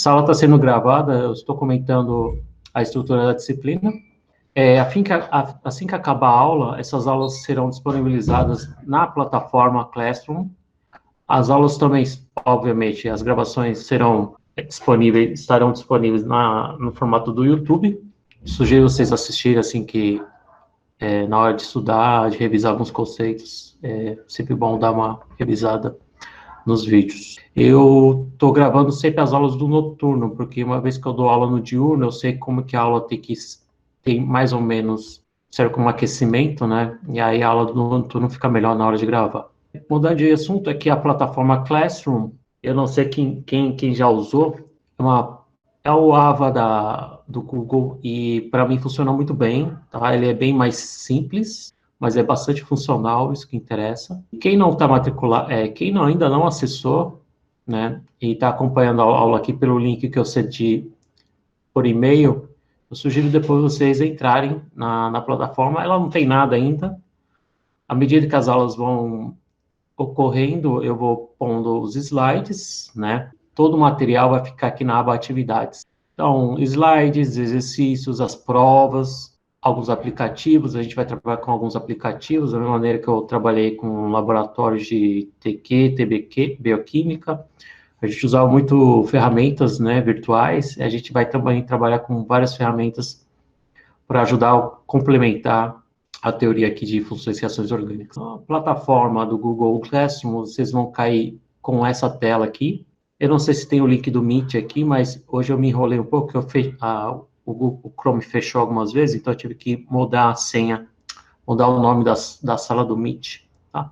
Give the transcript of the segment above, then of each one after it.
Essa aula está sendo gravada, eu estou comentando a estrutura da disciplina. Assim que acabar a aula, essas aulas serão disponibilizadas na plataforma Classroom. As aulas também, obviamente, as gravações estarão disponíveis no formato do YouTube. Sugiro vocês assistirem assim que, na hora de estudar, de revisar alguns conceitos, é sempre bom dar uma revisada nos vídeos. Eu estou gravando sempre as aulas do noturno, porque uma vez que eu dou aula no diurno, eu sei como que a aula tem mais ou menos, serve como aquecimento, né? E aí a aula do noturno fica melhor na hora de gravar. Mudando de assunto, aqui a plataforma Classroom, eu não sei quem já usou, é o AVA do Google, e para mim funciona muito bem, tá? Ele é bem mais simples, mas é bastante funcional, isso que interessa. Quem não está matriculado, ainda não acessou, né, e está acompanhando a aula aqui pelo link que eu cedi por e-mail, eu sugiro depois vocês entrarem na plataforma. Ela não tem nada ainda. À medida que as aulas vão ocorrendo, eu vou pondo os slides, né? Todo o material vai ficar aqui na aba Atividades. Então, slides, exercícios, as provas, alguns aplicativos. A gente vai trabalhar com alguns aplicativos, da mesma maneira que eu trabalhei com laboratórios de TQ, TBQ, bioquímica. A gente usava muito ferramentas, né, virtuais. A gente vai também trabalhar com várias ferramentas para ajudar a complementar a teoria aqui de funções e reações orgânicas. A plataforma do Google Classroom, vocês vão cair com essa tela aqui. Eu não sei se tem o link do Meet aqui, mas hoje eu me enrolei um pouco, o Chrome fechou algumas vezes, então eu tive que mudar a senha, mudar o nome da sala do Meet. Tá?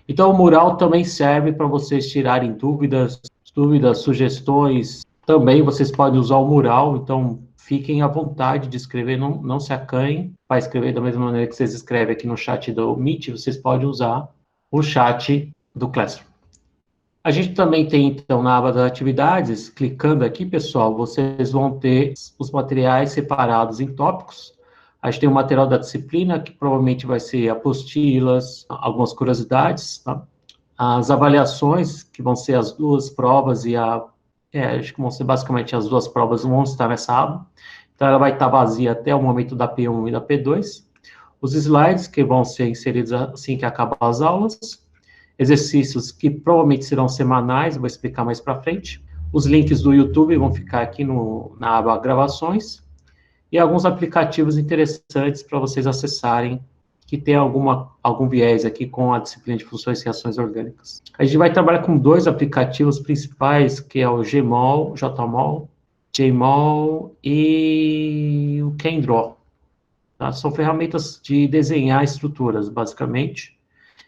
Então o mural também serve para vocês tirarem dúvidas, sugestões. Também vocês podem usar o mural, então fiquem à vontade de escrever, não se acanhem para escrever da mesma maneira que vocês escrevem aqui no chat do Meet, vocês podem usar o chat do Classroom. A gente também tem, então, na aba das atividades, clicando aqui, pessoal, vocês vão ter os materiais separados em tópicos. A gente tem o material da disciplina, que provavelmente vai ser apostilas, algumas curiosidades, tá? As avaliações, que vão ser as duas provas acho que vão ser basicamente as duas provas, vão estar nessa aba. Então, ela vai estar vazia até o momento da P1 e da P2. Os slides, que vão ser inseridos assim que acabar as aulas. Exercícios que provavelmente serão semanais, vou explicar mais para frente. Os links do YouTube vão ficar aqui na aba Gravações. E alguns aplicativos interessantes para vocês acessarem, que tem algum viés aqui com a disciplina de funções e reações orgânicas. A gente vai trabalhar com dois aplicativos principais, que é o Gmol, Jmol e o CamDraw. Tá? São ferramentas de desenhar estruturas, basicamente.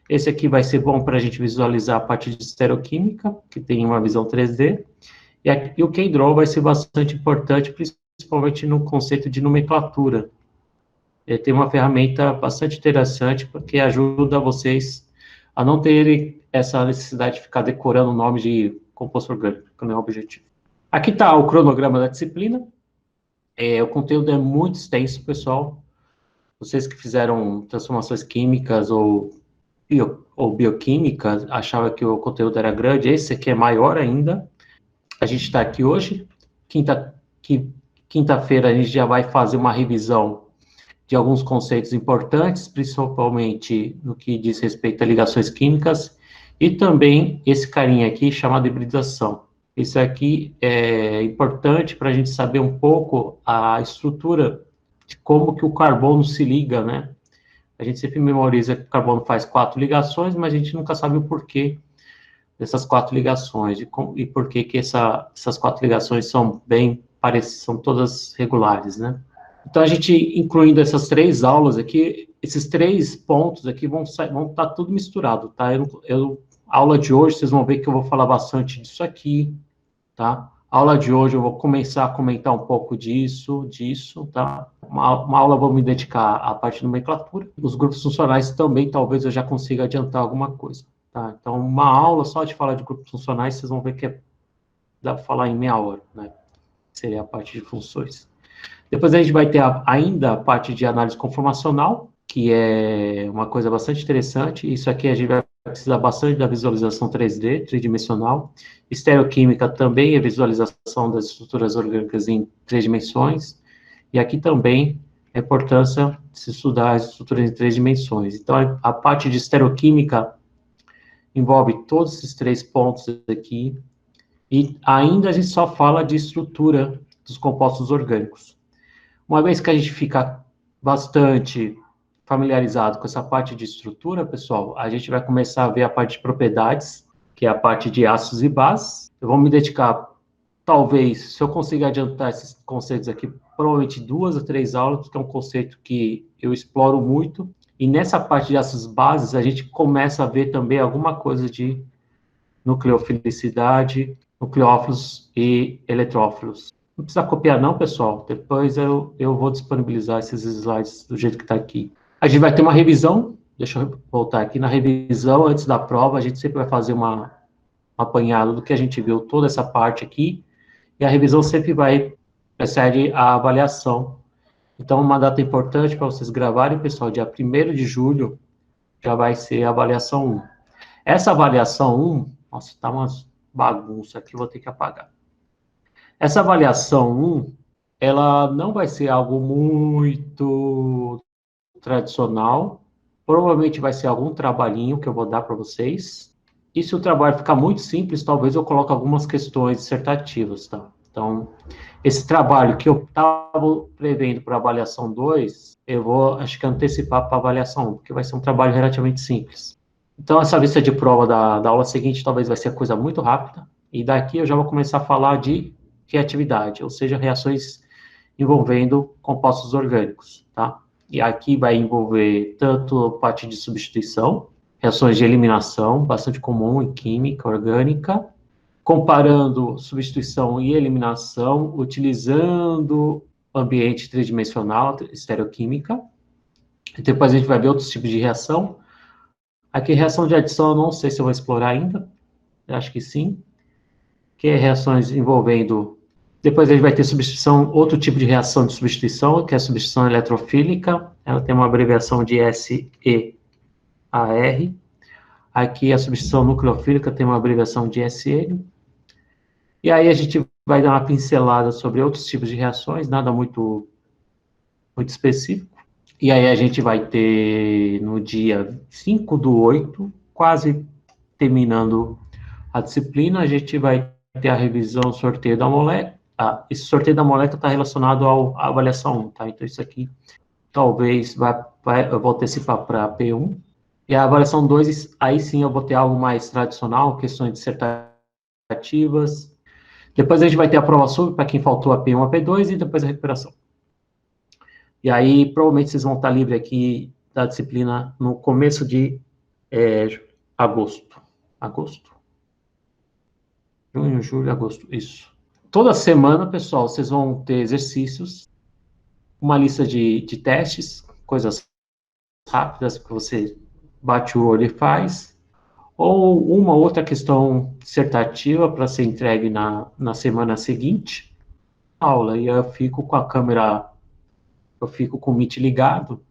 Esse aqui vai ser bom para a gente visualizar a parte de estereoquímica, que tem uma visão 3D. E o CamDraw vai ser bastante importante, principalmente no conceito de nomenclatura. Tem uma ferramenta bastante interessante, porque ajuda vocês a não terem essa necessidade de ficar decorando o nome de composto orgânico, que não é o objetivo. Aqui está o cronograma da disciplina. O conteúdo é muito extenso, pessoal. Vocês que fizeram transformações químicas ou bioquímica, achava que o conteúdo era grande. Esse aqui é maior ainda. A gente está aqui hoje, quinta-feira a gente já vai fazer uma revisão de alguns conceitos importantes, principalmente no que diz respeito a ligações químicas, e também esse carinha aqui chamado hibridação. Isso aqui é importante para a gente saber um pouco a estrutura de como que o carbono se liga, né? A gente sempre memoriza que o carbono faz 4 ligações, mas a gente nunca sabe o porquê dessas 4 ligações, e por que essas 4 ligações são são todas regulares, né? Então, a gente, incluindo essas 3 aulas aqui, esses 3 pontos aqui vão estar tudo misturado, tá? A aula de hoje, vocês vão ver que eu vou falar bastante disso aqui, tá? A aula de hoje eu vou começar a comentar um pouco disso, tá? Uma aula eu vou me dedicar à parte de nomenclatura. Os grupos funcionais também, talvez eu já consiga adiantar alguma coisa, tá? Então, uma aula só de falar de grupos funcionais, vocês vão ver que dá para falar em meia hora, né? Seria a parte de funções. Depois a gente vai ter ainda a parte de análise conformacional, que é uma coisa bastante interessante. Isso aqui a gente vai precisar bastante da visualização 3D, tridimensional. Estereoquímica também é visualização das estruturas orgânicas em 3 dimensões. E aqui também a importância de se estudar as estruturas em 3 dimensões. Então, a parte de estereoquímica envolve todos esses 3 pontos aqui. E ainda a gente só fala de estrutura dos compostos orgânicos. Uma vez que a gente fica bastante familiarizado com essa parte de estrutura, pessoal, a gente vai começar a ver a parte de propriedades, que é a parte de ácidos e bases. Eu vou me dedicar, talvez, se eu conseguir adiantar esses conceitos aqui, provavelmente 2 a 3 aulas, que é um conceito que eu exploro muito. E nessa parte de ácidos bases, a gente começa a ver também alguma coisa de nucleofilicidade, nucleófilos e eletrófilos. Não precisa copiar não, pessoal. Depois eu vou disponibilizar esses slides do jeito que está aqui. A gente vai ter uma revisão. Deixa eu voltar aqui. Na revisão, antes da prova, a gente sempre vai fazer uma apanhada do que a gente viu, toda essa parte aqui. E a revisão sempre precede a avaliação. Então, uma data importante para vocês gravarem, pessoal, dia 1º de julho, já vai ser a avaliação 1. Essa avaliação 1, nossa, tá uma bagunça aqui, vou ter que apagar. Essa avaliação 1, ela não vai ser algo muito tradicional, provavelmente vai ser algum trabalhinho que eu vou dar para vocês. E se o trabalho ficar muito simples, talvez eu coloque algumas questões dissertativas, tá? Então, esse trabalho que eu estava prevendo para avaliação 2, eu vou, acho que antecipar para avaliação 1, porque vai ser um trabalho relativamente simples. Então, essa lista de prova da aula seguinte talvez vai ser coisa muito rápida, e daqui eu já vou começar a falar de reatividade, ou seja, reações envolvendo compostos orgânicos, tá? E aqui vai envolver tanto a parte de substituição, reações de eliminação, bastante comum em química orgânica, comparando substituição e eliminação, utilizando ambiente tridimensional, estereoquímica. E depois a gente vai ver outros tipos de reação. Aqui, reação de adição, eu não sei se eu vou explorar ainda, eu acho que sim, que é reações envolvendo... Depois a gente vai ter substituição, outro tipo de reação de substituição, que é a substituição eletrofílica, ela tem uma abreviação de SEAR. Aqui a substituição nucleofílica tem uma abreviação de SN. E aí a gente vai dar uma pincelada sobre outros tipos de reações, nada muito específico. E aí a gente vai ter no dia 5/8, quase terminando a disciplina, a gente vai ter a revisão, sorteio da molécula. Esse sorteio da molécula está relacionado à avaliação 1, tá? Então isso aqui talvez eu vou antecipar para P1. E a avaliação 2, aí sim eu vou ter algo mais tradicional, questões dissertativas. Depois a gente vai ter a prova sub para quem faltou a P1, a P2 e depois a recuperação. E aí, provavelmente, vocês vão estar livre aqui da disciplina no começo de agosto. Junho, julho, agosto, isso. Toda semana, pessoal, vocês vão ter exercícios, uma lista de testes, coisas rápidas que você bate o olho e faz, ou uma outra questão dissertativa para ser entregue na semana seguinte, aula, e eu fico com a câmera, eu fico com o Meet ligado.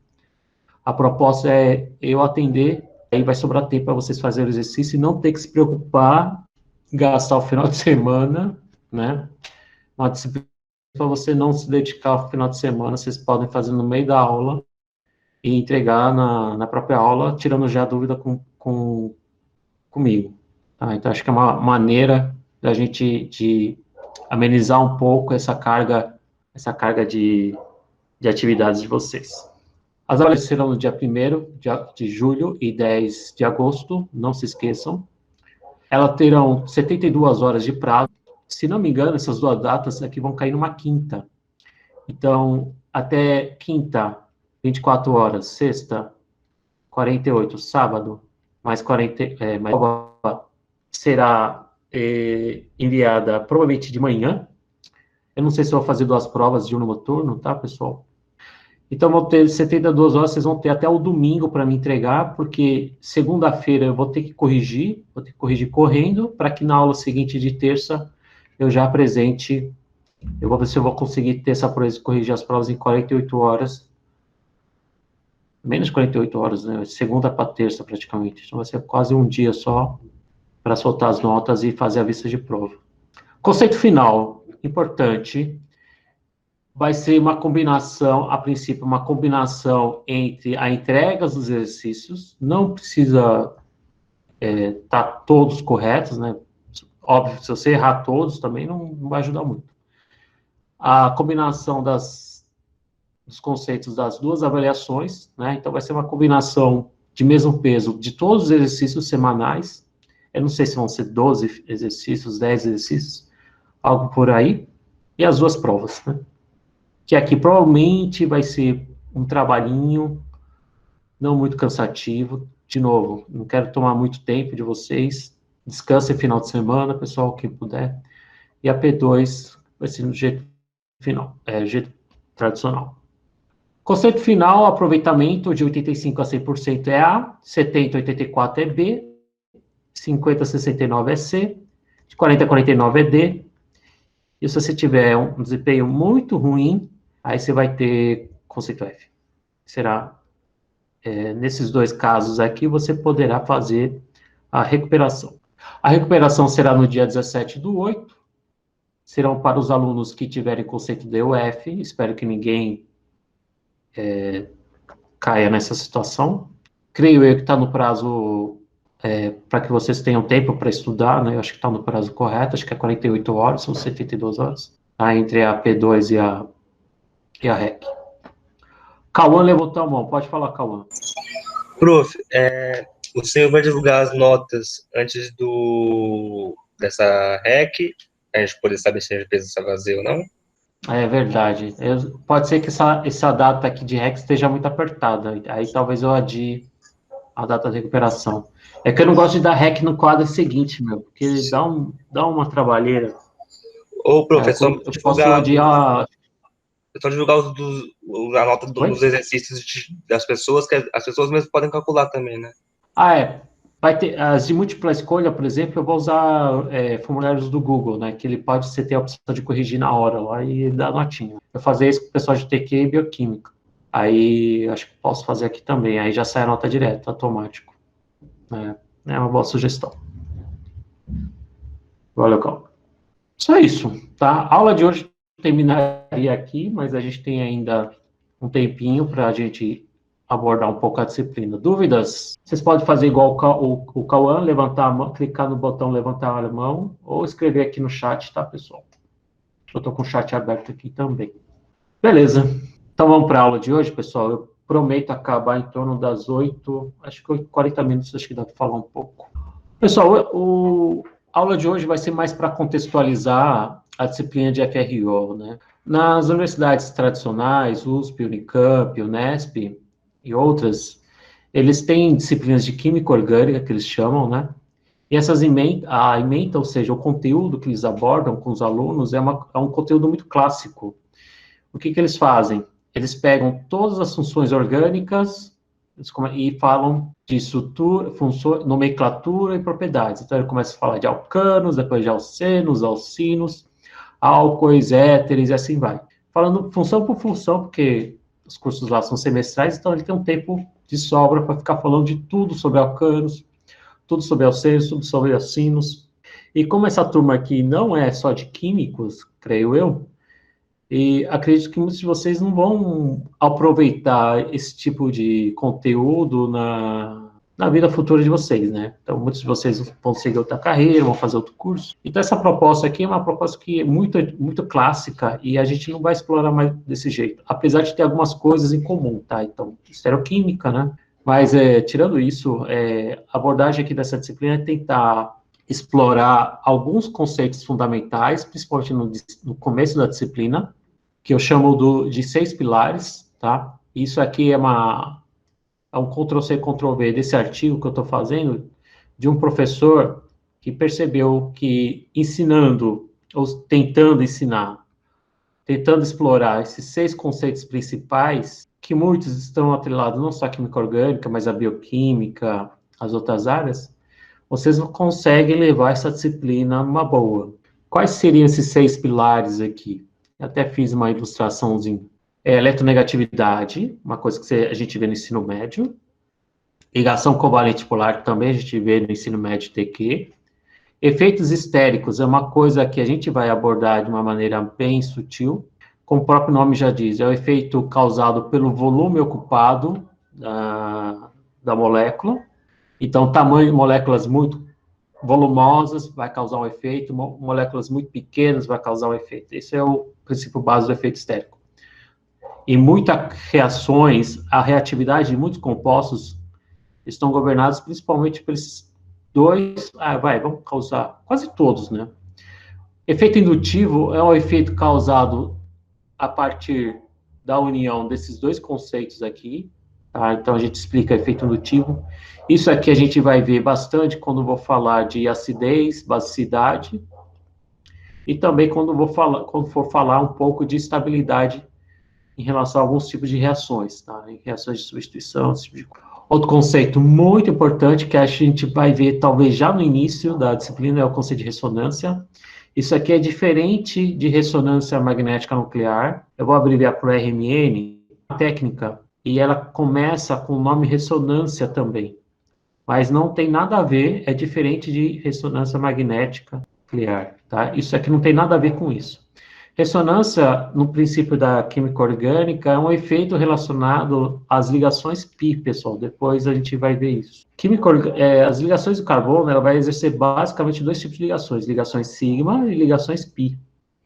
A proposta é eu atender, aí vai sobrar tempo para vocês fazerem o exercício e não ter que se preocupar em gastar o final de semana, né? Uma disciplina para você não se dedicar ao final de semana, vocês podem fazer no meio da aula e entregar na própria aula, tirando já a dúvida comigo. Tá? Então, acho que é uma maneira da gente de amenizar um pouco essa carga de atividades de vocês. As aulas serão no dia 1º de julho e 10 de agosto, não se esqueçam. Elas terão 72 horas de prazo. Se não me engano, essas 2 datas aqui vão cair numa quinta. Então, até quinta, 24 horas, sexta, 48, sábado, mais 40, será enviada provavelmente de manhã. Eu não sei se eu vou fazer 2 provas de um noturno, tá, pessoal? Então, vou ter 72 horas, vocês vão ter até o domingo para me entregar, porque segunda-feira eu vou ter que corrigir correndo, para que na aula seguinte de terça eu já apresente. Eu vou ver se eu vou conseguir ter essa proeza de corrigir as provas em 48 horas. menos de 48 horas, né? Segunda para terça, praticamente. Então vai ser quase um dia só para soltar as notas e fazer a vista de prova. Conceito final, importante, vai ser uma combinação, a princípio, uma combinação entre a entrega dos exercícios, não precisa tá todos corretos, né? Óbvio, se você errar todos também não vai ajudar muito. A combinação dos conceitos das duas avaliações, né? Então vai ser uma combinação de mesmo peso de todos os exercícios semanais. Eu não sei se vão ser 12 exercícios, 10 exercícios, algo por aí. E as duas provas, né? Que aqui provavelmente vai ser um trabalhinho não muito cansativo. De novo, não quero tomar muito tempo de vocês. Descansem final de semana, pessoal, quem puder. E a P2 vai ser no jeito final, jeito tradicional. Conceito final, aproveitamento de 85 a 100% é A, 70 a 84 é B, 50 a 69 é C, de 40 a 49 é D. E se você tiver um desempenho muito ruim, aí você vai ter conceito F. Será, nesses dois casos aqui, você poderá fazer a recuperação. A recuperação será no dia 17/8, serão para os alunos que tiverem conceito D ou F, espero que ninguém caia nessa situação. Creio eu que está no prazo, para que vocês tenham tempo para estudar, né? Eu acho que está no prazo correto, acho que é 48 horas, são 72 horas, tá? Entre a P2 e a REC. Cauã levantou a mão, pode falar, Cauã. Prof, o senhor vai divulgar as notas antes dessa REC, a gente poder saber se a gente precisa fazer ou não? É verdade. Pode ser que essa data aqui de REC esteja muito apertada, aí talvez eu adie a data de recuperação. É que eu não gosto de dar REC no quadro seguinte, meu, porque dá uma trabalheira. Ou, prof, Eu posso adiar... É só divulgar a nota dos exercícios das pessoas, que as pessoas mesmo podem calcular também, né? Vai ter as de múltipla escolha, por exemplo, eu vou usar formulários do Google, né? Que ele pode ter a opção de corrigir na hora lá e dar notinha. Eu fazer isso com o pessoal de TQ e bioquímica. Aí acho que posso fazer aqui também. Aí já sai a nota direto, automático. É uma boa sugestão. Valeu, Cal. Só isso, tá? A aula de hoje terminaria aqui, mas a gente tem ainda um tempinho para a gente abordar um pouco a disciplina. Dúvidas? Vocês podem fazer igual o Cauã, levantar a mão, clicar no botão levantar a mão, ou escrever aqui no chat, tá, pessoal? Eu estou com o chat aberto aqui também. Beleza. Então vamos para a aula de hoje, pessoal. Eu prometo acabar em torno das 8, acho que 40 minutos, acho que dá para falar um pouco. Pessoal, a aula de hoje vai ser mais para contextualizar a disciplina de FRO, né? Nas universidades tradicionais, USP, Unicamp, Unesp e outras, eles têm disciplinas de química orgânica, que eles chamam, né? E essas a ementa, ou seja, o conteúdo que eles abordam com os alunos é um conteúdo muito clássico. O que eles fazem? Eles pegam todas as funções orgânicas e falam de estrutura, nomenclatura e propriedades. Então, ele começa a falar de alcanos, depois de alcenos, alcinos, álcoois, éteres, e assim vai. Falando função por função, porque os cursos lá são semestrais, então ele tem um tempo de sobra para ficar falando de tudo sobre alcanos, tudo sobre alcenos, tudo sobre alcinos. E como essa turma aqui não é só de químicos, creio eu, e acredito que muitos de vocês não vão aproveitar esse tipo de conteúdo na vida futura de vocês, né? Então, muitos de vocês vão seguir outra carreira, vão fazer outro curso. Então, essa proposta aqui é uma proposta que é muito, muito clássica e a gente não vai explorar mais desse jeito, apesar de ter algumas coisas em comum, tá? Então, estereoquímica, né? Mas, tirando isso, a abordagem aqui dessa disciplina é tentar explorar alguns conceitos fundamentais, principalmente no começo da disciplina, que eu chamo de 6 pilares, tá? Isso aqui é um Ctrl-C, Ctrl-V desse artigo que eu estou fazendo, de um professor que percebeu que ensinando, ou tentando ensinar, tentando explorar esses 6 conceitos principais, que muitos estão atrelados não só à química orgânica, mas à bioquímica, às outras áreas, vocês não conseguem levar essa disciplina numa boa. Quais seriam esses 6 pilares aqui? Eu até fiz uma ilustraçãozinha. Eletronegatividade, uma coisa que a gente vê no ensino médio. Ligação covalente polar, também a gente vê no ensino médio TQ. Efeitos histéricos é uma coisa que a gente vai abordar de uma maneira bem sutil. Como o próprio nome já diz, é o efeito causado pelo volume ocupado da molécula. Então, tamanho de moléculas muito volumosas vai causar um efeito, moléculas muito pequenas vai causar um efeito. Esse é o princípio básico do efeito histérico. Em muitas reações, a reatividade de muitos compostos estão governados principalmente pelos dois, vamos causar, quase todos, né? Efeito indutivo é um efeito causado a partir da união desses dois conceitos aqui, tá? Então, a gente explica efeito indutivo. Isso aqui a gente vai ver bastante quando vou falar de acidez, basicidade, e também quando for falar um pouco de estabilidade em relação a alguns tipos de reações, tá? Em reações de substituição, esse tipo de coisa. Outro conceito muito importante que a gente vai ver talvez já no início da disciplina é o conceito de ressonância. Isso aqui é diferente de ressonância magnética nuclear. Eu vou abreviar para o RMN, técnica, e ela começa com o nome ressonância também. Mas não tem nada a ver, é diferente de ressonância magnética nuclear, tá? Isso aqui não tem nada a ver com isso. Ressonância, no princípio da química orgânica, é um efeito relacionado às ligações π, pessoal. Depois a gente vai ver isso. As ligações do carbono, ela vai exercer basicamente dois tipos de ligações, ligações sigma e ligações π.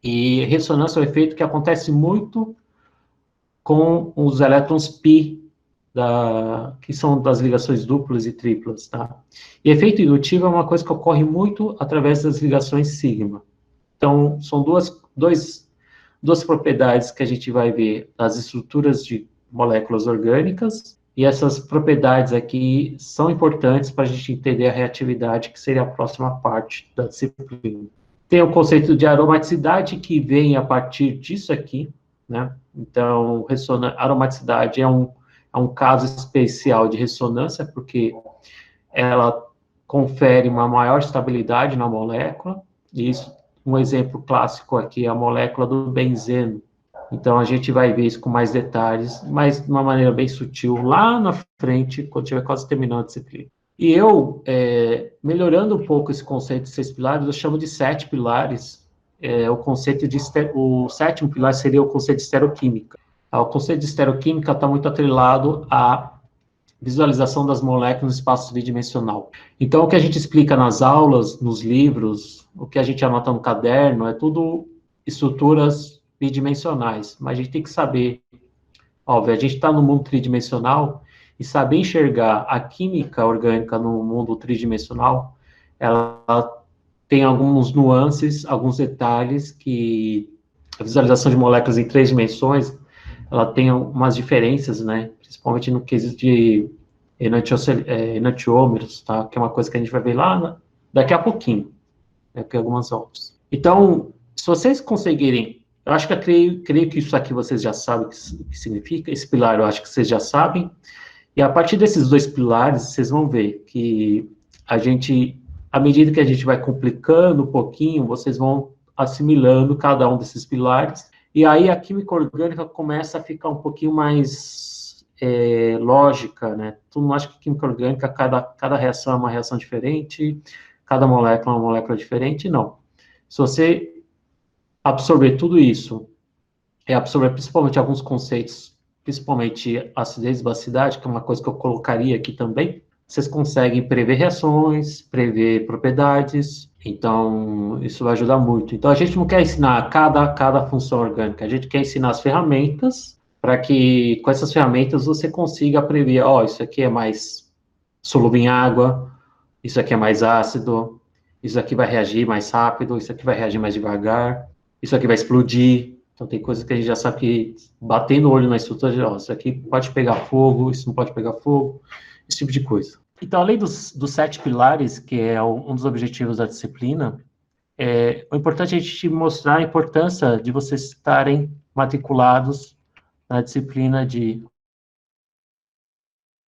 E ressonância é um efeito que acontece muito com os elétrons π, que são das ligações duplas e triplas, tá? E efeito indutivo é uma coisa que ocorre muito através das ligações sigma. Então, são duas propriedades que a gente vai ver das estruturas de moléculas orgânicas, e essas propriedades aqui são importantes para a gente entender a reatividade, que seria a próxima parte da disciplina. Tem o conceito de aromaticidade, que vem a partir disso aqui, né? Então, aromaticidade é um caso especial de ressonância, porque ela confere uma maior estabilidade na molécula, e isso, um exemplo clássico aqui é a molécula do benzeno. Então, a gente vai ver isso com mais detalhes, mas de uma maneira bem sutil, lá na frente, quando estiver quase terminando a disciplina. E eu, melhorando um pouco esse conceito de 6 pilares, eu chamo de 7 pilares. O sétimo pilar seria o conceito de estereoquímica. O conceito de estereoquímica está muito atrelado à visualização das moléculas no espaço tridimensional. Então, o que a gente explica nas aulas, nos livros, o que a gente anota no caderno, é tudo estruturas bidimensionais. Mas a gente tem que saber, óbvio, a gente está no mundo tridimensional, e saber enxergar a química orgânica no mundo tridimensional, ela tem alguns nuances, alguns detalhes que a visualização de moléculas em 3 dimensões, ela tem umas diferenças, né? Principalmente no quesito de enantiômeros, tá? Que é uma coisa que a gente vai ver daqui a pouquinho, daqui a algumas aulas. Então, se vocês conseguirem, eu acho que creio que isso aqui vocês já sabem o que significa, esse pilar eu acho que vocês já sabem, e a partir desses 2 pilares, vocês vão ver que à medida que a gente vai complicando um pouquinho, vocês vão assimilando cada um desses pilares, e aí a química orgânica começa a ficar um pouquinho mais lógica, né? Tu não acha que química orgânica, cada reação é uma reação diferente, cada molécula é uma molécula diferente? Não. Se você absorver tudo isso, absorver principalmente alguns conceitos, principalmente acidez e basicidade, que é uma coisa que eu colocaria aqui também, vocês conseguem prever reações, prever propriedades, então isso vai ajudar muito. Então a gente não quer ensinar cada função orgânica, a gente quer ensinar as ferramentas para que com essas ferramentas você consiga prever, isso aqui é mais solúvel em água, isso aqui é mais ácido, isso aqui vai reagir mais rápido, isso aqui vai reagir mais devagar, isso aqui vai explodir. Então, tem coisas que a gente já sabe que, batendo o olho na estrutura, isso aqui pode pegar fogo, isso não pode pegar fogo, esse tipo de coisa. Então, além dos 7 pilares, que é um dos objetivos da disciplina, o importante é a gente mostrar a importância de vocês estarem matriculados na disciplina de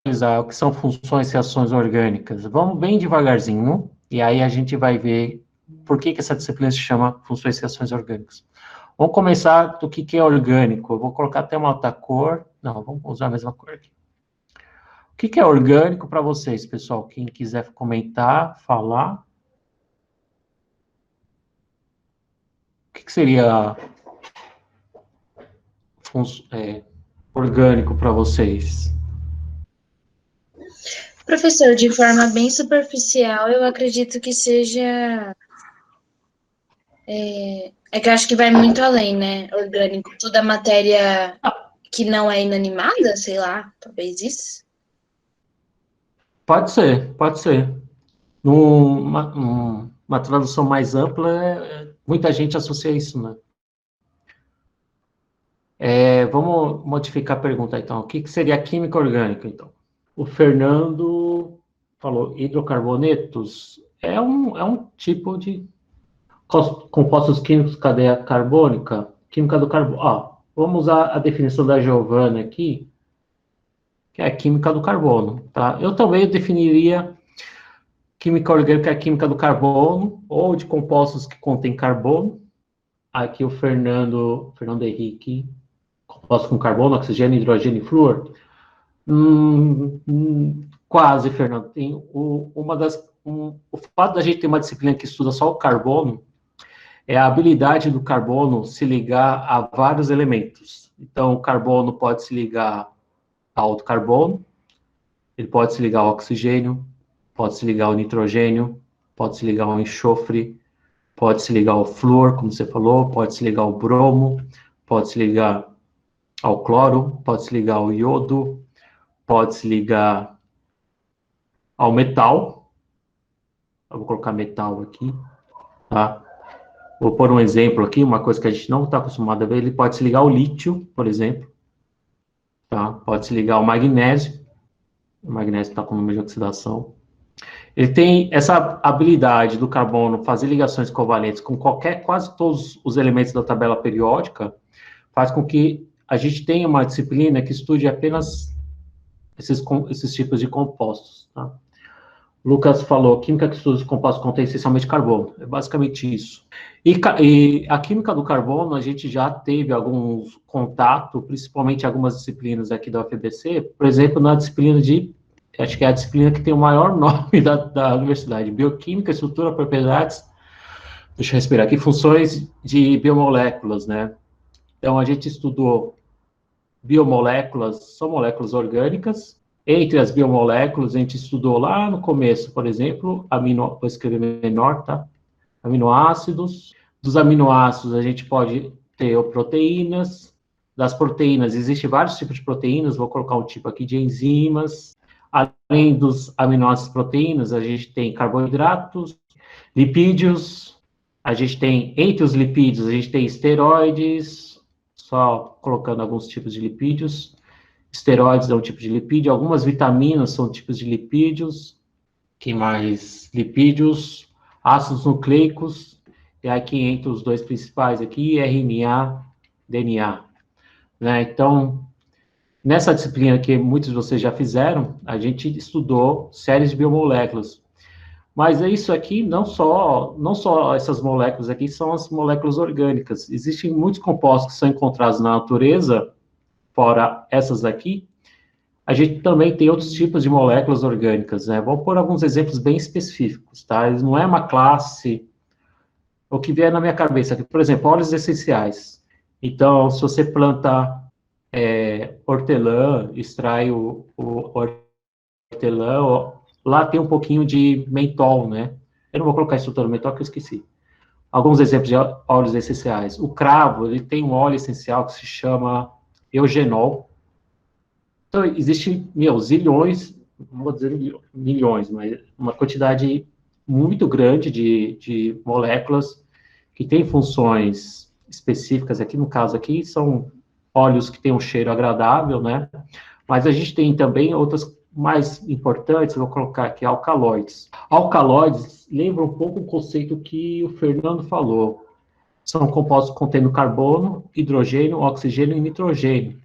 o que são funções e reações orgânicas. Vamos bem devagarzinho, e aí a gente vai ver por que essa disciplina se chama funções e reações orgânicas. Vamos começar do que é orgânico. Eu vou colocar até uma outra cor. Não, vamos usar a mesma cor aqui. O que é orgânico para vocês, pessoal? Quem quiser comentar, falar. O que seria orgânico para vocês? Professor, de forma bem superficial, eu acredito que seja... É que eu acho que vai muito além, né? Orgânico. Toda matéria que não é inanimada, sei lá, talvez isso. Pode ser, pode ser. Uma tradução mais ampla, muita gente associa isso, né? Vamos modificar a pergunta, então. O que seria química orgânica, então? O Fernando falou hidrocarbonetos. É um tipo de compostos químicos, cadeia carbônica, química do carbono. Vamos usar a definição da Giovana aqui, que é a química do carbono, tá? Eu também definiria química orgânica, a química do carbono, ou de compostos que contêm carbono. Aqui o Fernando Henrique, compostos com carbono, oxigênio, hidrogênio e flúor. Quase, Fernando. Tem o fato da gente ter uma disciplina que estuda só o carbono é a habilidade do carbono se ligar a vários elementos. Então, o carbono pode se ligar a outro carbono, ele pode se ligar ao oxigênio, pode se ligar ao nitrogênio, pode se ligar ao enxofre, pode se ligar ao flúor, como você falou, pode se ligar ao bromo, pode se ligar ao cloro, pode se ligar ao iodo, pode se ligar ao metal. Eu vou colocar metal aqui, tá? Vou pôr um exemplo aqui, uma coisa que a gente não está acostumado a ver, ele pode se ligar ao lítio, por exemplo, tá? Pode se ligar ao magnésio, o magnésio está com número de oxidação. Ele tem essa habilidade do carbono fazer ligações covalentes com quase todos os elementos da tabela periódica, faz com que a gente tenha uma disciplina que estude apenas esses tipos de compostos, tá? Lucas falou, química que estuda os compostos contém essencialmente carbono. É basicamente isso. E a química do carbono, a gente já teve algum contato, principalmente em algumas disciplinas aqui da UFBC, por exemplo, na disciplina acho que é a disciplina que tem o maior nome da universidade, Bioquímica, Estrutura, Propriedades, deixa eu respirar aqui, funções de biomoléculas, né? Então, a gente estudou biomoléculas, são moléculas orgânicas. Entre as biomoléculas, a gente estudou lá no começo, por exemplo, vou escrever menor, tá? Aminoácidos. Dos aminoácidos, a gente pode ter proteínas. Das proteínas, existem vários tipos de proteínas, vou colocar um tipo aqui de enzimas. Além dos aminoácidos e proteínas, a gente tem carboidratos, lipídios, a gente tem, entre os lipídios, a gente tem esteroides, só colocando alguns tipos de lipídios. Esteroides é um tipo de lipídio, algumas vitaminas são tipos de lipídios. Que mais? Lipídios, ácidos nucleicos, e aqui entre os dois principais aqui, RNA, DNA. Né? Então, nessa disciplina que muitos de vocês já fizeram, a gente estudou séries de biomoléculas. Mas é isso aqui, não só essas moléculas aqui são as moléculas orgânicas. Existem muitos compostos que são encontrados na natureza, fora essas aqui, a gente também tem outros tipos de moléculas orgânicas, né? Vou pôr alguns exemplos bem específicos, tá? Eles não é uma classe, o que vier na minha cabeça aqui, por exemplo, óleos essenciais. Então, se você planta hortelã, extrai o hortelã, lá tem um pouquinho de mentol, né? Eu não vou colocar isso todo no mentol, que eu esqueci. Alguns exemplos de óleos essenciais. O cravo, ele tem um óleo essencial que se chama eugenol. Então, existem, zilhões, não vou dizer milhões, mas uma quantidade muito grande de moléculas que têm funções específicas. Aqui, no caso aqui, são óleos que têm um cheiro agradável, né? Mas a gente tem também outras mais importantes, vou colocar aqui, alcaloides. Alcaloides lembram um pouco o conceito que o Fernando falou. São compostos contendo carbono, hidrogênio, oxigênio e nitrogênio.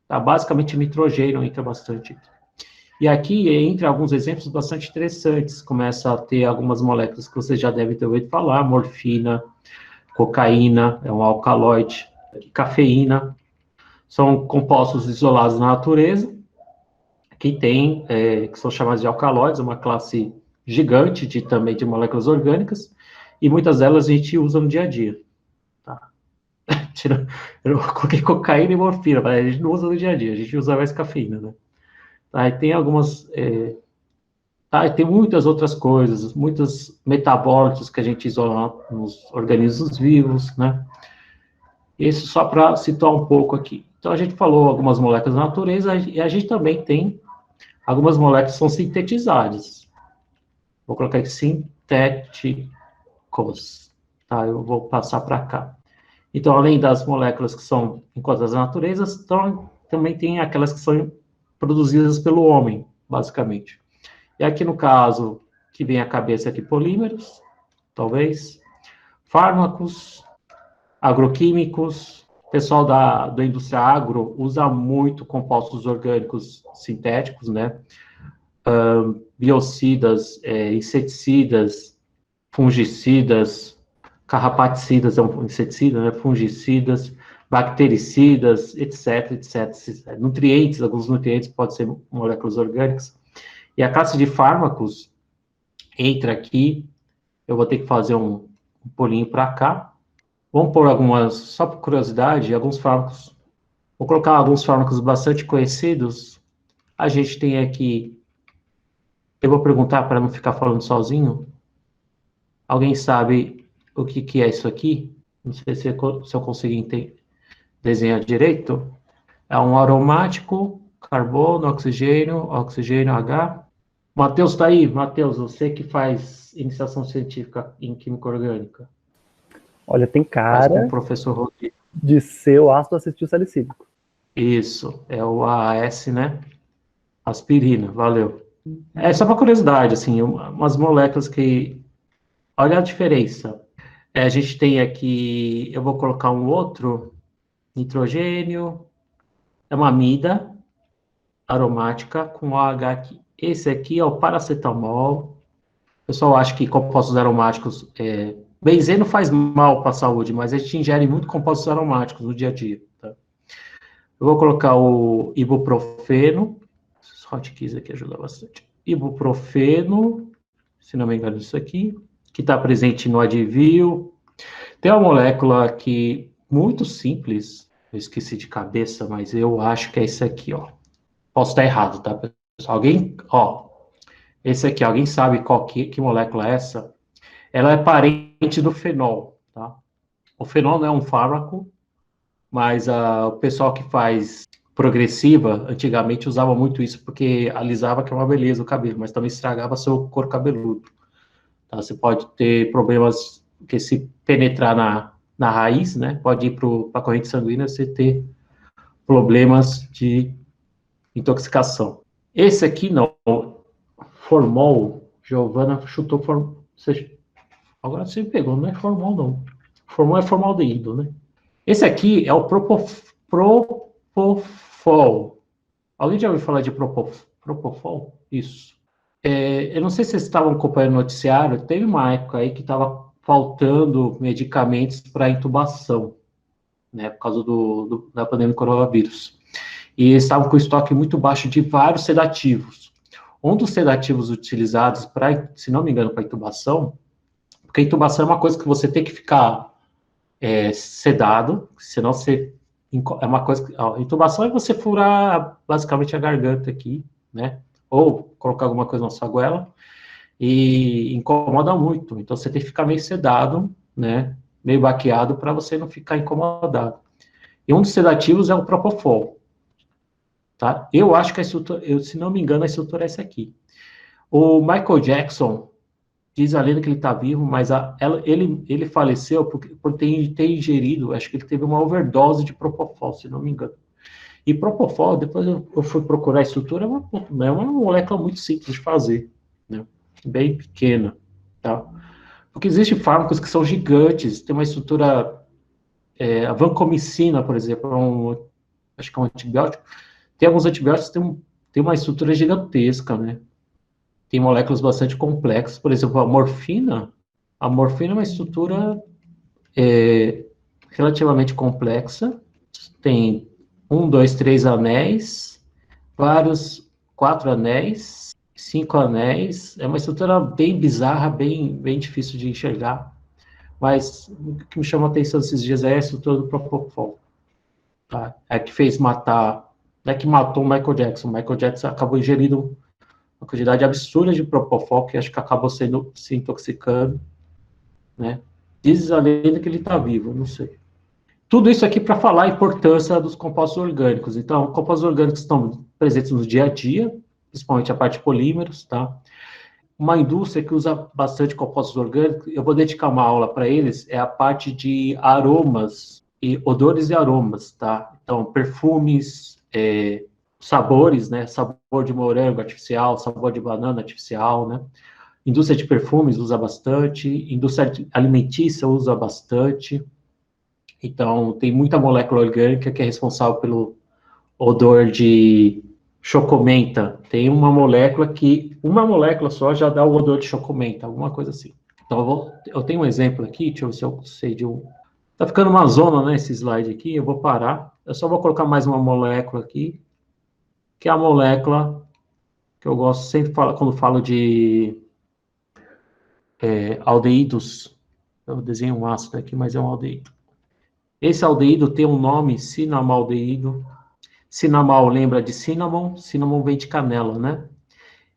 Tá? Basicamente, nitrogênio entra bastante. E aqui, entre alguns exemplos bastante interessantes, começa a ter algumas moléculas que vocês já devem ter ouvido falar, morfina, cocaína é um alcaloide, cafeína, são compostos isolados na natureza, que são chamados de alcaloides, uma classe gigante também de moléculas orgânicas, e muitas delas a gente usa no dia a dia. Tá? Eu coloquei cocaína e morfina, mas a gente não usa no dia a dia, a gente usa mais cafeína, né? Tá? E tem algumas... e tem muitas outras coisas, muitos metabólitos que a gente isola nos organismos vivos, né? Isso só para situar um pouco aqui. Então, a gente falou algumas moléculas da natureza, e a gente também tem algumas moléculas que são sintetizadas. Vou colocar aqui sintéticos, tá? Eu vou passar para cá. Então, além das moléculas que são encontradas na natureza, também tem aquelas que são produzidas pelo homem, basicamente. E aqui no caso, que vem à cabeça aqui, polímeros, talvez, fármacos, agroquímicos. O pessoal da indústria agro usa muito compostos orgânicos sintéticos, né? Biocidas, inseticidas, fungicidas, carrapaticidas é um inseticida, né? Fungicidas, bactericidas, etc, etc. Nutrientes, alguns nutrientes podem ser moléculas orgânicas. E a classe de fármacos entra aqui, eu vou ter que fazer um pulinho para cá. Vamos pôr só por curiosidade, alguns fármacos. Vou colocar alguns fármacos bastante conhecidos. A gente tem aqui, eu vou perguntar para não ficar falando sozinho. Alguém sabe o que é isso aqui? Não sei se eu conseguir desenhar direito. É um aromático, carbono, oxigênio, H. Matheus está aí? Matheus, você que faz iniciação científica em química orgânica. Olha, tem cara professor Rodrigo de ser o ácido acetil salicílico. Isso, é o AAS, né? Aspirina, valeu. É só uma curiosidade, assim, umas moléculas que... Olha a diferença. A gente tem aqui, eu vou colocar um outro, nitrogênio, é uma amida aromática com OH aqui. Esse aqui é o paracetamol. O pessoal acha que compostos aromáticos... Benzeno faz mal para a saúde, mas a gente ingere muito compostos aromáticos no dia a dia. Tá? Eu vou colocar o ibuprofeno. Esses hotkeys aqui ajudam bastante. Ibuprofeno, se não me engano, isso aqui, que está presente no Advil. Tem uma molécula aqui muito simples, eu esqueci de cabeça, mas eu acho que é esse aqui, ó. Posso estar errado, tá, pessoal? Esse aqui, alguém sabe que molécula é essa? Ela é parente do fenol, tá? O fenol não é um fármaco, mas o pessoal que faz progressiva, antigamente usava muito isso, porque alisava, que é uma beleza o cabelo, mas também estragava seu couro cabeludo. Tá? Você pode ter problemas, porque se penetrar na raiz, né, pode ir para a corrente sanguínea, você ter problemas de intoxicação. Esse aqui não, formol, Giovana chutou formol. Agora você me pegou, não é formol, não. Formol é formaldeído, né? Esse aqui é o Propofol. Alguém já ouviu falar de Propofol? Isso. Eu não sei se vocês estavam acompanhando o noticiário, teve uma época aí que estava faltando medicamentos para intubação, né, por causa da pandemia do coronavírus. E eles estavam com estoque muito baixo de vários sedativos. Um dos sedativos utilizados para, se não me engano, para intubação, porque a intubação é uma coisa que você tem que ficar sedado, senão você... É uma coisa... A intubação é você furar, basicamente, a garganta aqui, né? Ou colocar alguma coisa na sua goela, e incomoda muito. Então, você tem que ficar meio sedado, né? Meio baqueado, para você não ficar incomodado. E um dos sedativos é o Propofol. Tá? Eu acho que a estrutura... se não me engano, a estrutura é essa aqui. O Michael Jackson... Diz a lenda que ele está vivo, mas ele faleceu por ter ingerido, acho que ele teve uma overdose de Propofol, se não me engano. E Propofol, depois eu fui procurar a estrutura, é uma molécula muito simples de fazer, né? Bem pequena, tá? Porque existem fármacos que são gigantes, tem uma estrutura, a vancomicina, por exemplo, acho que é um antibiótico. Tem alguns antibióticos que tem uma estrutura gigantesca, né? Tem moléculas bastante complexas, por exemplo, a morfina é uma estrutura relativamente complexa, tem 1, 2, 3 anéis, vários 4 anéis, 5 anéis, é uma estrutura bem bizarra, bem difícil de enxergar, mas o que me chamou a atenção esses dias é a estrutura do Propofol, tá? É que fez matar, não é que matou o Michael Jackson acabou ingerindo uma quantidade absurda de Propofol, que acho que acabou se intoxicando, né? Diz a lenda que ele está vivo, não sei. Tudo isso aqui para falar a importância dos compostos orgânicos. Então, compostos orgânicos estão presentes no dia a dia, principalmente a parte de polímeros, tá? Uma indústria que usa bastante compostos orgânicos, eu vou dedicar uma aula para eles, é a parte de aromas, e odores e aromas, tá? Então, perfumes, sabores, né? Sabor de morango artificial, sabor de banana artificial, né? Indústria de perfumes usa bastante, indústria alimentícia usa bastante. Então, tem muita molécula orgânica que é responsável pelo odor de chocomenta. Tem uma molécula só já dá o odor de chocomenta, alguma coisa assim. Então, eu tenho um exemplo aqui, deixa eu ver se eu sei de um. Tá ficando uma zona, né, esse slide aqui, eu vou parar. Eu só vou colocar mais uma molécula aqui, que é a molécula que eu gosto sempre de falar, quando falo de aldeídos. Eu desenho um ácido aqui, mas é um aldeído. Esse aldeído tem um nome, cinamaldeído. Cinamal lembra de cinnamon, cinnamon vem de canela, né?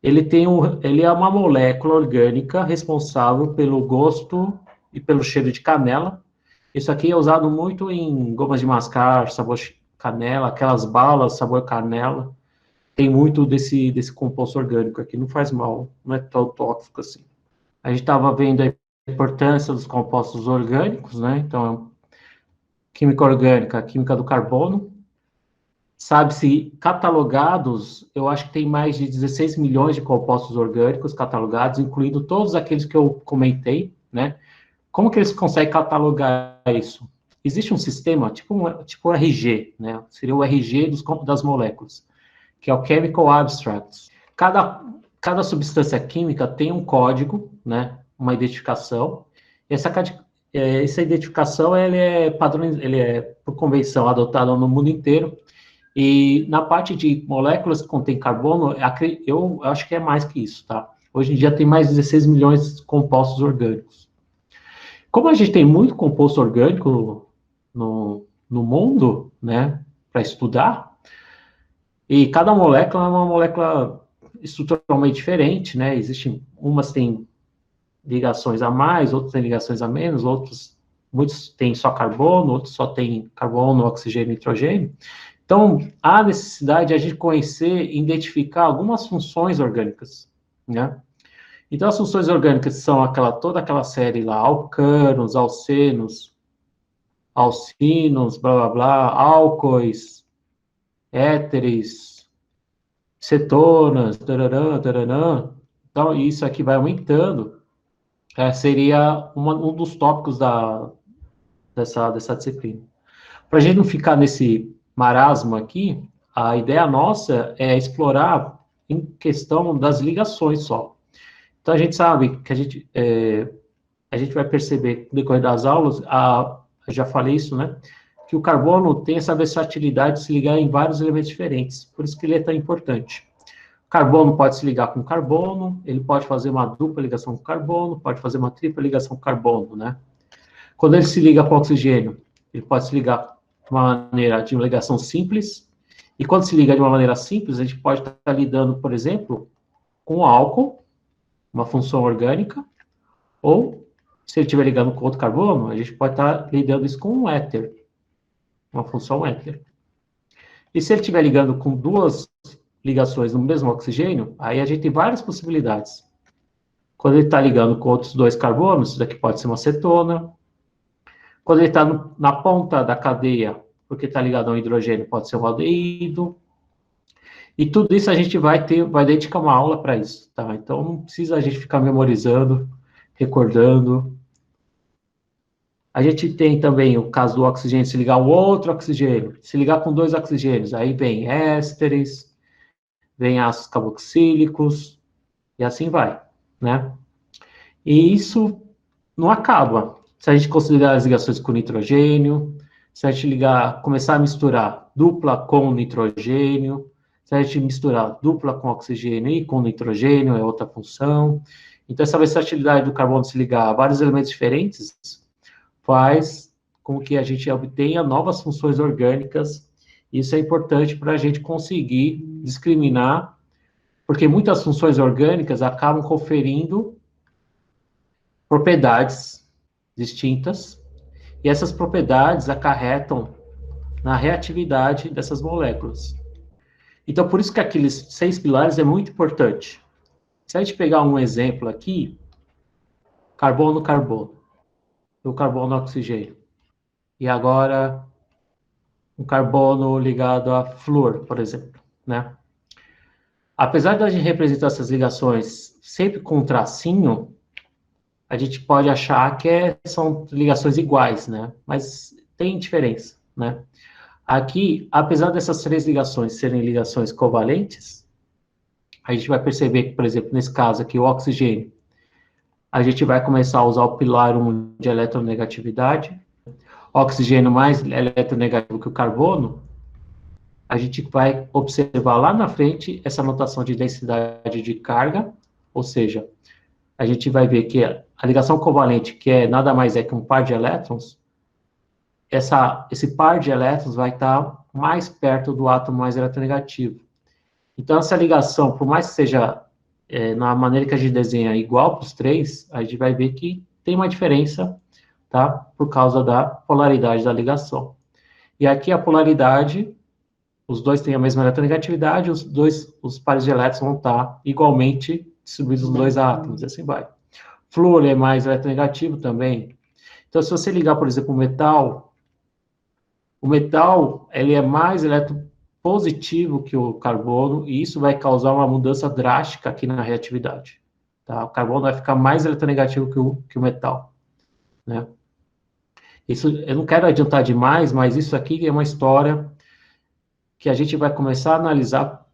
Ele é uma molécula orgânica responsável pelo gosto e pelo cheiro de canela. Isso aqui é usado muito em gomas de mascar, sabor canela, aquelas balas, sabor canela. Tem muito desse composto orgânico aqui, não faz mal, não é tão tóxico assim. A gente estava vendo a importância dos compostos orgânicos, né? Então, química orgânica, química do carbono. Sabe-se, catalogados, eu acho que tem mais de 16 milhões de compostos orgânicos catalogados, incluindo todos aqueles que eu comentei, né? Como que eles conseguem catalogar isso? Existe um sistema, tipo o RG, né? Seria o RG das moléculas, que é o Chemical Abstracts. Cada substância química tem um código, né? Uma identificação. Essa identificação, ele é, por convenção, adotada no mundo inteiro. E na parte de moléculas que contém carbono, eu acho que é mais que isso, tá? Hoje em dia tem mais de 16 milhões de compostos orgânicos. Como a gente tem muito composto orgânico no mundo, né, para estudar, e cada molécula é uma molécula estruturalmente diferente, né? Existem, umas têm ligações a mais, outras têm ligações a menos, muitos têm só carbono, outros só têm carbono, oxigênio e nitrogênio. Então, há necessidade de a gente conhecer e identificar algumas funções orgânicas, né? Então, as funções orgânicas são toda aquela série lá, alcanos, alcenos, alcinos, blá, blá, blá, álcoois, éteres, cetonas, tararã, tararã. Então, isso aqui vai aumentando. Seria um dos tópicos dessa disciplina. Para a gente não ficar nesse marasmo aqui, a ideia nossa é explorar em questão das ligações só. Então, a gente sabe que a gente vai perceber, no decorrer das aulas, eu já falei isso, né? Que o carbono tem essa versatilidade de se ligar em vários elementos diferentes, por isso que ele é tão importante. O carbono pode se ligar com carbono, ele pode fazer uma dupla ligação com carbono, pode fazer uma tripla ligação com carbono, né? Quando ele se liga com oxigênio, ele pode se ligar de uma maneira de uma ligação simples, e quando se liga de uma maneira simples, a gente pode estar lidando, por exemplo, com álcool, uma função orgânica, ou, se ele estiver ligando com outro carbono, a gente pode estar lidando isso com um éter, uma função éter. E se ele estiver ligando com duas ligações no mesmo oxigênio, aí a gente tem várias possibilidades. Quando ele está ligando com outros dois carbonos, isso daqui pode ser uma cetona. Quando ele está na ponta da cadeia, porque está ligado ao hidrogênio, pode ser um aldeído. E tudo isso a gente vai dedicar uma aula para isso, tá? Então não precisa a gente ficar memorizando, recordando. A gente tem também o caso do oxigênio se ligar ao outro oxigênio, se ligar com dois oxigênios, aí vem ésteres, vem ácidos carboxílicos, e assim vai, né? E isso não acaba. se a gente considerar as ligações com nitrogênio, se a gente começar a misturar dupla com nitrogênio, se a gente misturar dupla com oxigênio e com nitrogênio, é outra função. Então, essa versatilidade do carbono se ligar a vários elementos diferentes faz com que a gente obtenha novas funções orgânicas. Isso é importante para a gente conseguir discriminar, porque muitas funções orgânicas acabam conferindo propriedades distintas, e essas propriedades acarretam na reatividade dessas moléculas. Então, por isso que aqueles 6 pilares é muito importante. Se a gente pegar um exemplo aqui, carbono, o carbono oxigênio, e agora um carbono ligado a flúor, por exemplo, né? Apesar de a gente representar essas ligações sempre com um tracinho, a gente pode achar que são ligações iguais, né? Mas tem diferença, né? Aqui, apesar dessas 3 ligações serem ligações covalentes, a gente vai perceber que, por exemplo, nesse caso aqui, o oxigênio, a gente vai começar a usar o pilar 1 de eletronegatividade. Oxigênio mais eletronegativo que o carbono, a gente vai observar lá na frente essa notação de densidade de carga, ou seja, a gente vai ver que a ligação covalente, que nada mais é que um par de elétrons, esse par de elétrons vai estar mais perto do átomo mais eletronegativo. Então, essa ligação, por mais que seja na maneira que a gente desenha igual para os 3, a gente vai ver que tem uma diferença, tá? Por causa da polaridade da ligação. E aqui a polaridade, os dois têm a mesma eletronegatividade, os pares de elétrons vão estar igualmente distribuídos nos 2 átomos, e assim vai. Flúor é mais eletronegativo também. Então, se você ligar, por exemplo, o metal ele é mais eletropositivo que o carbono, e isso vai causar uma mudança drástica aqui na reatividade. Tá? O carbono vai ficar mais eletronegativo que o metal, né? Isso, eu não quero adiantar demais, mas isso aqui é uma história que a gente vai começar a analisar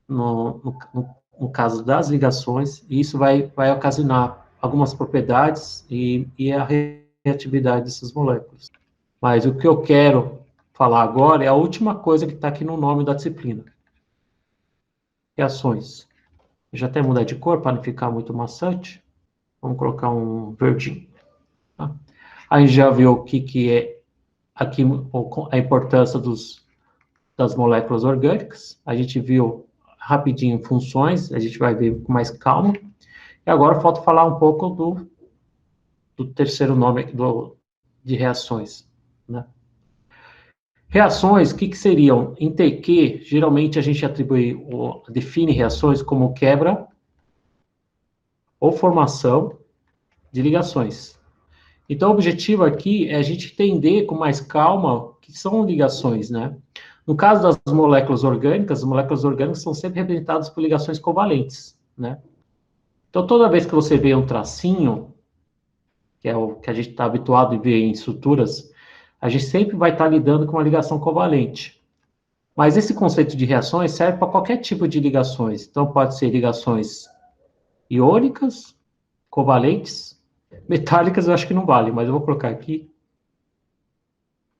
no caso das ligações, e isso vai ocasionar algumas propriedades e a reatividade dessas moléculas. Mas o que eu quero falar agora é a última coisa que está aqui no nome da disciplina. Reações. Eu já até mudar de cor para não ficar muito maçante. Vamos colocar um verdinho. Tá? A gente já viu o que é aqui a importância das moléculas orgânicas. A gente viu rapidinho funções, a gente vai ver com mais calma. E agora falta falar um pouco do terceiro nome de reações, né? Reações, o que seriam? Em TQ, geralmente a gente define reações como quebra ou formação de ligações. Então, o objetivo aqui é a gente entender com mais calma o que são ligações, né? No caso das moléculas orgânicas, as moléculas orgânicas são sempre representadas por ligações covalentes, né? Então, toda vez que você vê um tracinho, que é o que a gente está habituado a ver em estruturas, a gente sempre vai estar lidando com uma ligação covalente. Mas esse conceito de reações serve para qualquer tipo de ligações. Então, pode ser ligações iônicas, covalentes, metálicas eu acho que não vale, mas eu vou colocar aqui,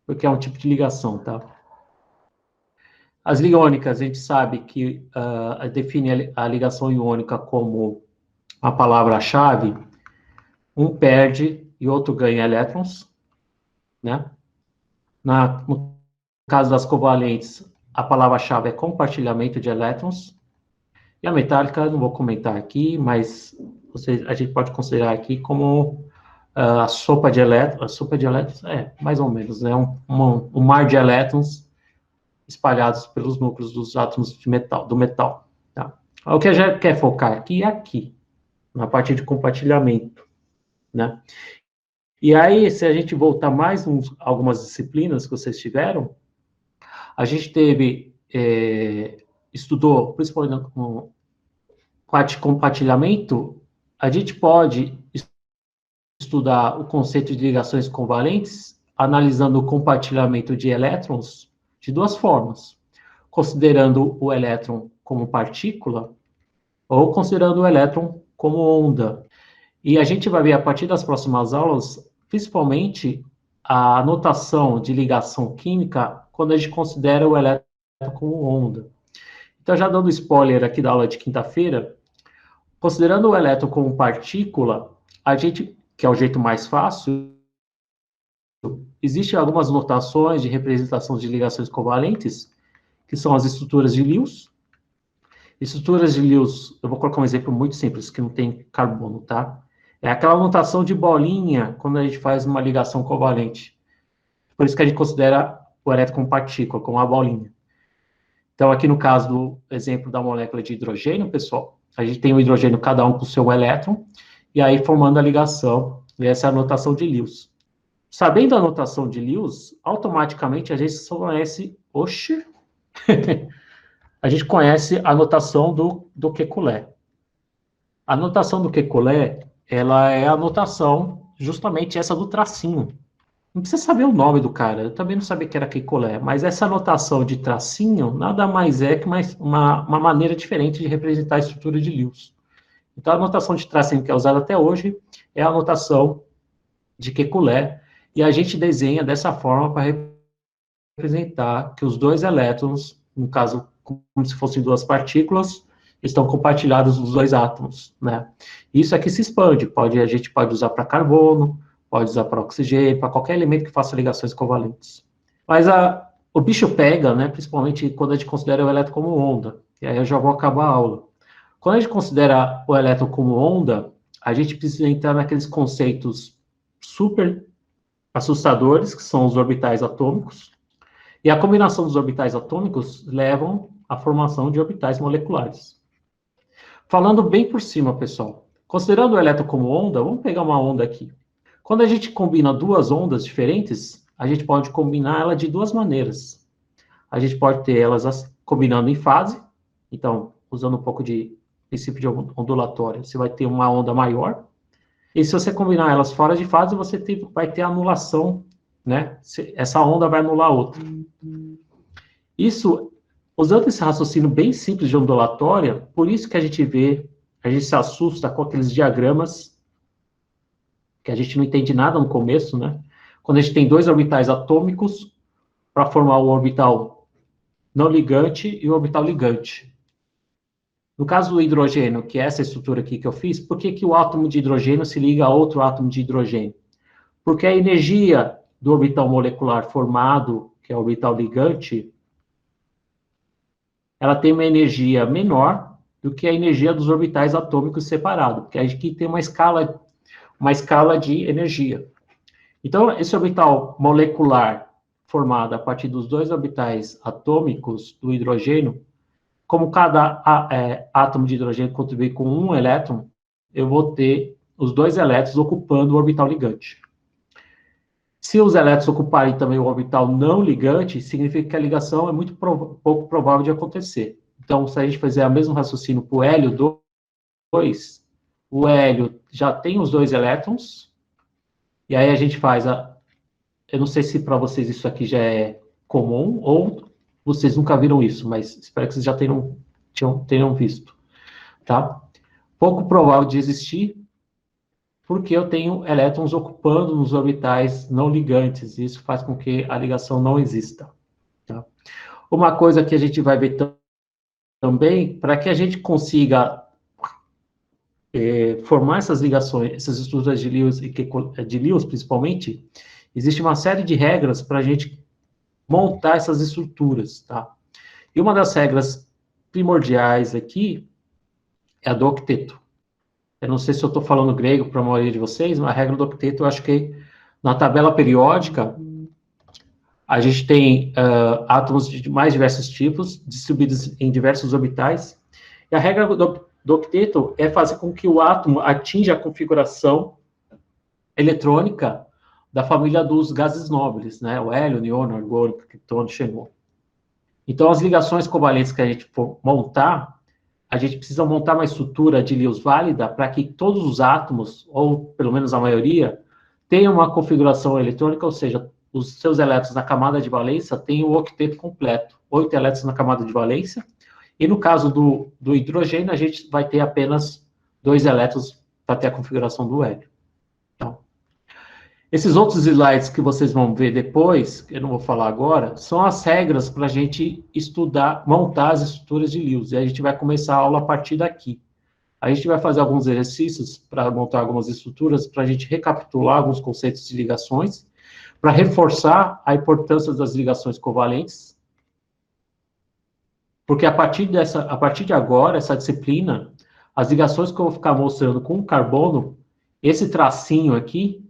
porque é um tipo de ligação, tá? As iônicas, a gente sabe que define a ligação iônica como a palavra-chave, um perde e outro ganha elétrons, né? No caso das covalentes, a palavra-chave é compartilhamento de elétrons. E a metálica, não vou comentar aqui, mas a gente pode considerar aqui como a sopa de elétrons. A sopa de elétrons mais ou menos, né? Um mar de elétrons espalhados pelos núcleos dos átomos do metal. Tá? O que a gente quer focar aqui é aqui, na parte de compartilhamento, né? E aí, se a gente voltar mais algumas disciplinas que vocês tiveram, a gente estudou, principalmente com parte de compartilhamento, a gente pode estudar o conceito de ligações covalentes, analisando o compartilhamento de elétrons de 2 formas, considerando o elétron como partícula ou considerando o elétron como onda. E a gente vai ver a partir das próximas aulas principalmente a notação de ligação química quando a gente considera o elétron como onda. Então, já dando spoiler aqui da aula de quinta-feira, considerando o elétron como partícula, a gente, que é o jeito mais fácil, existem algumas notações de representação de ligações covalentes, que são as estruturas de Lewis. Estruturas de Lewis, eu vou colocar um exemplo muito simples, que não tem carbono, tá? É aquela notação de bolinha quando a gente faz uma ligação covalente. Por isso que a gente considera o elétron como partícula, como uma bolinha. Então, aqui no caso do exemplo da molécula de hidrogênio, pessoal, a gente tem o hidrogênio cada um com o seu elétron, e aí formando a ligação, e essa é a notação de Lewis. Sabendo a notação de Lewis, automaticamente a gente só conhece, a gente conhece a notação do Kekulé. A notação do Kekulé, ela é a notação, justamente essa do tracinho. Não precisa saber o nome do cara, eu também não sabia que era Kekulé, mas essa notação de tracinho nada mais é que uma maneira diferente de representar a estrutura de Lewis. Então, a notação de tracinho que é usada até hoje é a notação de Kekulé, e a gente desenha dessa forma para representar que os dois elétrons, no caso, como se fossem duas partículas, estão compartilhados nos dois átomos, né? Isso aqui se expande, a gente pode usar para carbono, pode usar para oxigênio, para qualquer elemento que faça ligações covalentes. Mas o bicho pega, né, principalmente quando a gente considera o elétron como onda, e aí eu já vou acabar a aula. Quando a gente considera o elétron como onda, a gente precisa entrar naqueles conceitos super assustadores, que são os orbitais atômicos, e a combinação dos orbitais atômicos levam à formação de orbitais moleculares. Falando bem por cima, pessoal, considerando o elétron como onda, vamos pegar uma onda aqui. Quando a gente combina duas ondas diferentes, a gente pode combinar ela de duas maneiras. A gente pode ter elas combinando em fase, então, usando um pouco de princípio de ondulatória, você vai ter uma onda maior, e se você combinar elas fora de fase, você vai ter anulação, né? Essa onda vai anular a outra. Isso, usando esse raciocínio bem simples de ondulatória, por isso que a gente se assusta com aqueles diagramas que a gente não entende nada no começo, né? Quando a gente tem dois orbitais atômicos para formar o orbital não ligante e o orbital ligante. No caso do hidrogênio, que é essa estrutura aqui que eu fiz, por que o átomo de hidrogênio se liga a outro átomo de hidrogênio? Porque a energia do orbital molecular formado, que é o orbital ligante, ela tem uma energia menor do que a energia dos orbitais atômicos separados, porque aqui tem uma escala de energia. Então, esse orbital molecular formado a partir dos dois orbitais atômicos do hidrogênio, como cada átomo de hidrogênio contribui com um elétron, eu vou ter os dois elétrons ocupando o orbital ligante. Se os elétrons ocuparem também o orbital não ligante, significa que a ligação é muito pouco provável de acontecer. Então, se a gente fizer o mesmo raciocínio para o hélio 2, o hélio já tem os dois elétrons, e aí a gente faz eu não sei se para vocês isso aqui já é comum, ou vocês nunca viram isso, mas espero que vocês já tenham visto, tá? Pouco provável de existir, porque eu tenho elétrons ocupando nos orbitais não ligantes, e isso faz com que a ligação não exista, tá? Uma coisa que a gente vai ver também, para que a gente consiga formar essas ligações, essas estruturas de Lewis principalmente, existe uma série de regras para a gente montar essas estruturas, tá? E uma das regras primordiais aqui é a do octeto. Eu não sei se eu estou falando grego para a maioria de vocês, mas a regra do octeto, eu acho que na tabela periódica, a gente tem átomos de mais diversos tipos, distribuídos em diversos orbitais, e a regra do octeto é fazer com que o átomo atinja a configuração eletrônica da família dos gases nobres, né? O hélio, o neon, o argônio, o criptônio, o xenônio. Então, as ligações covalentes que a gente for montar, a gente precisa montar uma estrutura de Lewis válida para que todos os átomos, ou pelo menos a maioria, tenham uma configuração eletrônica, ou seja, os seus elétrons na camada de valência têm o octeto completo, 8 elétrons na camada de valência, e no caso do hidrogênio, a gente vai ter apenas 2 elétrons para ter a configuração do hélio. Então, Esses outros slides que vocês vão ver depois, que eu não vou falar agora, são as regras para a gente estudar, montar as estruturas de Lewis. E a gente vai começar a aula a partir daqui. A gente vai fazer alguns exercícios para montar algumas estruturas, para a gente recapitular alguns conceitos de ligações, para reforçar a importância das ligações covalentes, porque a partir de agora, essa disciplina, as ligações que eu vou ficar mostrando com o carbono, esse tracinho aqui,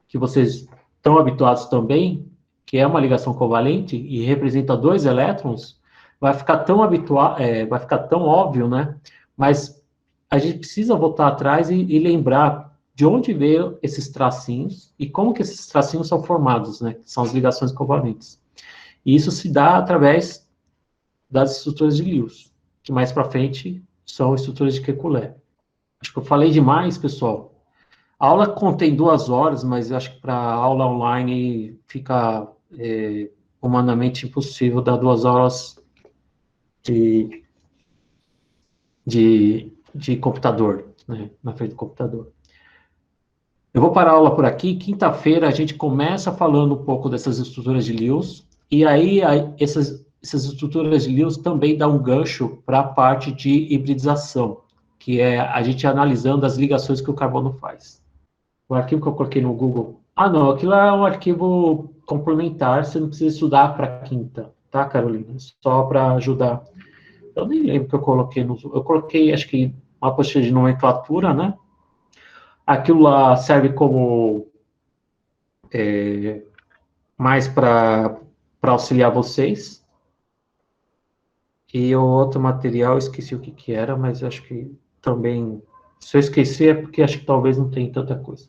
que vocês estão habituados também, que é uma ligação covalente e representa 2 elétrons, vai ficar tão vai ficar tão óbvio, né? Mas a gente precisa voltar atrás e lembrar de onde veio esses tracinhos e como que esses tracinhos são formados, né? São as ligações covalentes. E isso se dá através das estruturas de Lewis, que mais para frente são estruturas de Kekulé. Acho que eu falei demais, pessoal. A aula contém 2 horas, mas eu acho que para aula online fica humanamente impossível dar 2 horas de computador, né, na frente do computador. Eu vou parar a aula por aqui. Quinta-feira a gente começa falando um pouco dessas estruturas de Lewis, e aí essas estruturas de Lewis também dão um gancho para a parte de hibridização, que é a gente analisando as ligações que o carbono faz. O arquivo que eu coloquei no Google. Ah, não, aquilo é um arquivo complementar, você não precisa estudar para quinta, tá, Carolina? Só para ajudar. Eu nem lembro que eu coloquei no. Eu coloquei, acho que, uma apostila de nomenclatura, né? Aquilo lá serve como mais para auxiliar vocês. E o outro material, esqueci o que era, mas acho que também. Se eu esquecer, é porque acho que talvez não tenha tanta coisa.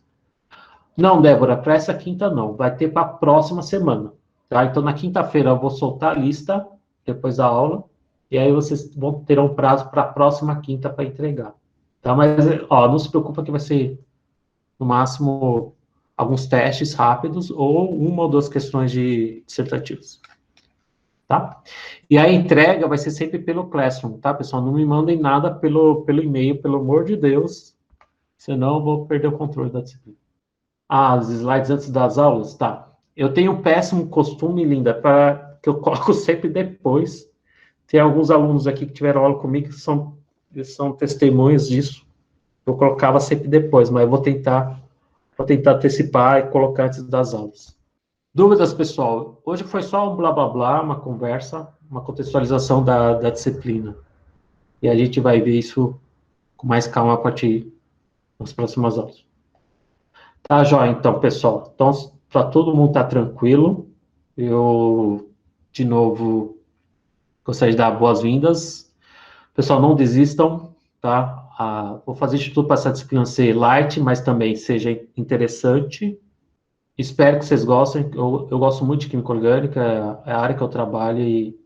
Não, Débora, para essa quinta não. Vai ter para a próxima semana. Tá? Então, na quinta-feira eu vou soltar a lista, depois da aula, e aí vocês terão prazo para a próxima quinta para entregar. Tá? Mas, ó, não se preocupa que vai ser, no máximo, alguns testes rápidos ou 1 ou 2 questões dissertativas. Tá? E a entrega vai ser sempre pelo Classroom, tá, pessoal? Não me mandem nada pelo e-mail, pelo amor de Deus, senão eu vou perder o controle da disciplina. Ah, os slides antes das aulas, tá. Eu tenho um péssimo costume, Linda, que eu coloco sempre depois. Tem alguns alunos aqui que tiveram aula comigo que são testemunhas disso. Eu colocava sempre depois, mas eu vou tentar antecipar e colocar antes das aulas. Dúvidas, pessoal? Hoje foi só um blá blá blá, uma conversa, uma contextualização da disciplina. E a gente vai ver isso com mais calma a partir das próximas aulas. Tá, joia, então, pessoal. Então, para todo mundo estar tranquilo, eu, de novo, gostaria de dar boas-vindas. Pessoal, não desistam, tá? Vou fazer de tudo para essa disciplina ser light, mas também seja interessante. Espero que vocês gostem. Eu gosto muito de química orgânica, é a área que eu trabalho e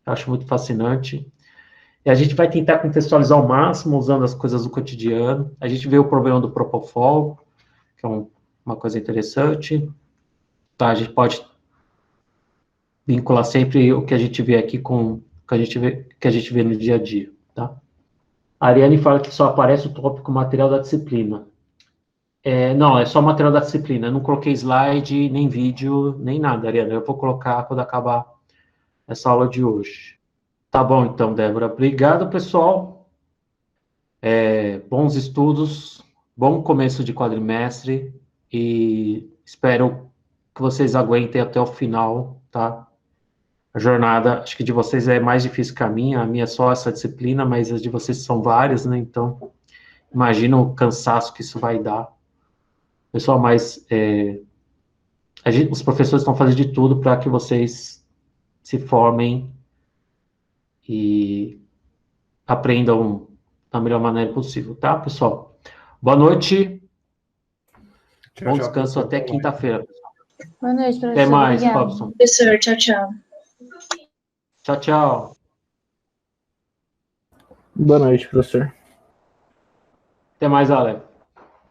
acho muito fascinante. E a gente vai tentar contextualizar ao máximo, usando as coisas do cotidiano. A gente vê o problema do Propofol, que é uma coisa interessante. Tá? A gente pode vincular sempre o que a gente vê aqui com o que a gente vê no dia a dia. Tá? A Ariane fala que só aparece o tópico material da disciplina. Não, é só o material da disciplina. Eu não coloquei slide, nem vídeo, nem nada, Ariane. Eu vou colocar quando acabar essa aula de hoje. Tá bom, então, Débora. Obrigado, pessoal. Bons estudos, bom começo de quadrimestre e espero que vocês aguentem até o final, tá? A jornada, acho que de vocês é mais difícil que a minha é só essa disciplina, mas as de vocês são várias, né? Então, imagina o cansaço que isso vai dar. Pessoal, mas os professores estão fazendo de tudo para que vocês se formem e aprendam da melhor maneira possível, tá, pessoal? Boa noite. Bom descanso até quinta-feira. Boa noite, professor. Até mais, Obrigada. Robson. Professor, tchau, tchau. Tchau, tchau. Boa noite, professor. Até mais, Ale.